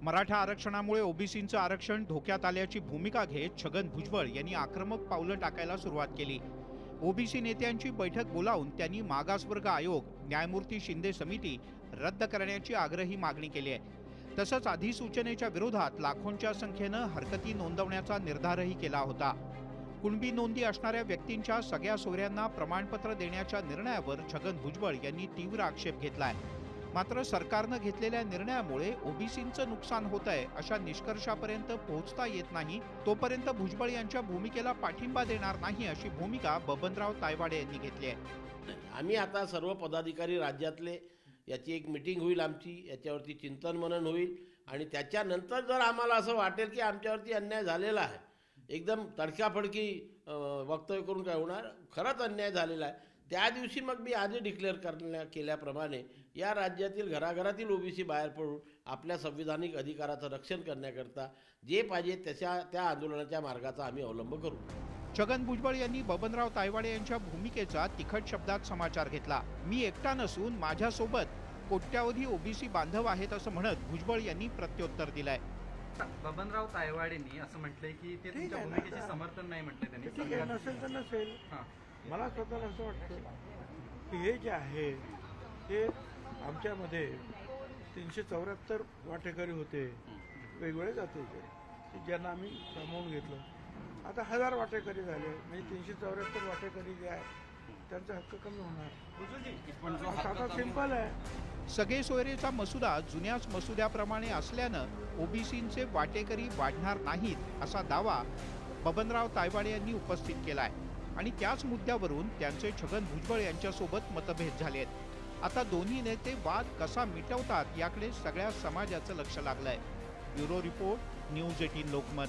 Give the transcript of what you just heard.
मराठा आरक्षणामुळे ओबीसींचं आरक्षण धोक्यात आल्याची भूमिका घेत छगन भुजबळ यांनी आक्रमक पावलं टाकायला सुरुवात केली। ओबीसी नेत्यांची बैठक बोलावून त्यांनी मागासवर्ग आयोग, न्यायमूर्ती शिंदे समिती रद्द करण्याची आग्रही मागणी केली आहे। तसंच अधिसूचनेच्या विरोधात लाखोंच्या संख्येनं हरकती नोंदवण्याचा निर्धारही केला होता। कुणबी नोंदी असणाऱ्या व्यक्तींच्या सगळ्या सोयऱ्यांना प्रमाणपत्र देण्याच्या निर्णयावर छगन भुजबळ यांनी तीव्र आक्षेप घेतलाय। मात्र सरकारनं घेतलेल्या निर्णयामुळे ओबीसींचं नुकसान होत आहे अशा निष्कर्षापर्यंत पोहोचता येत नाही तोपर्यंत भुजबळ यांच्या भूमिकेला पाठिंबा देणार नाही अशी भूमिका बबनराव तायवाडे यांनी घेतली आहे। आम्ही आता सर्व पदाधिकारी राज्यातले याची एक मीटिंग होईल आमची, याच्यावरती चिंतन मनन होईल आणि त्याच्यानंतर जर आम्हाला असं वाटेल की आमच्यावरती अन्याय झालेला आहे, एकदम तडकाफडकी वक्तव्य करून काय होणार, खरंच अन्याय झालेला आहे, त्या दिवशी मग मी आधी डिक्लेअर केल्याप्रमाणे या राज्यातील घराघरातील ओबीसी बाहेर पडून आपल्या संविधानिक अधिकाराचं रक्षण करण्याकरता जे पाहिजे त्या आंदोलनाच्या मार्गाचा आम्ही अवलंब करू। छगन भुजबळ यांनी बबनराव तायवाडे यांच्या भूमिकेचा तिखट शब्दात समाचार घेतला। मी एकटा नसून माझ्यासोबत कोट्यावधी ओबीसी बांधव आहेत असं म्हणत भुजबळ यांनी प्रत्युत्तर दिलंय। बबनराव तायवाडेंनी असं म्हटलंय की ते तुमच्या भूमिकेचे समर्थन नाही म्हटले त्यांनी। ठीक आहे, नसेल तर नसेल। मला स्वतःला असं वाटतं की हे जे आहे ते आमच्यामध्ये 374 वाटेकरी होते वेगवेगळे जातीचे की ज्यांना आम्ही सामावून घेतलं। आता 1000 वाटेकरी झाले, म्हणजे 374 वाटेकरी जे आहे त्यांचा हक्क कमी होणार। आता सिंपल आहे। सगळे सोयरेचा मसुदा जुन्याच मसुद्याप्रमाणे असल्यानं ओबीसींचे वाटेकरी वाढणार नाहीत असा दावा बबनराव तायवाडे यांनी उपस्थित केलाय आणि त्याच मुद्द्यावरून त्यांचे छगन भुजबळ यांच्यासोबत मतभेद झालेत। आता दोन्ही नेते वाद कसा मिटवतात याकडे सगळ्या समाजाचं लक्ष लागलंय। Bureau report, news 18 Lokmat.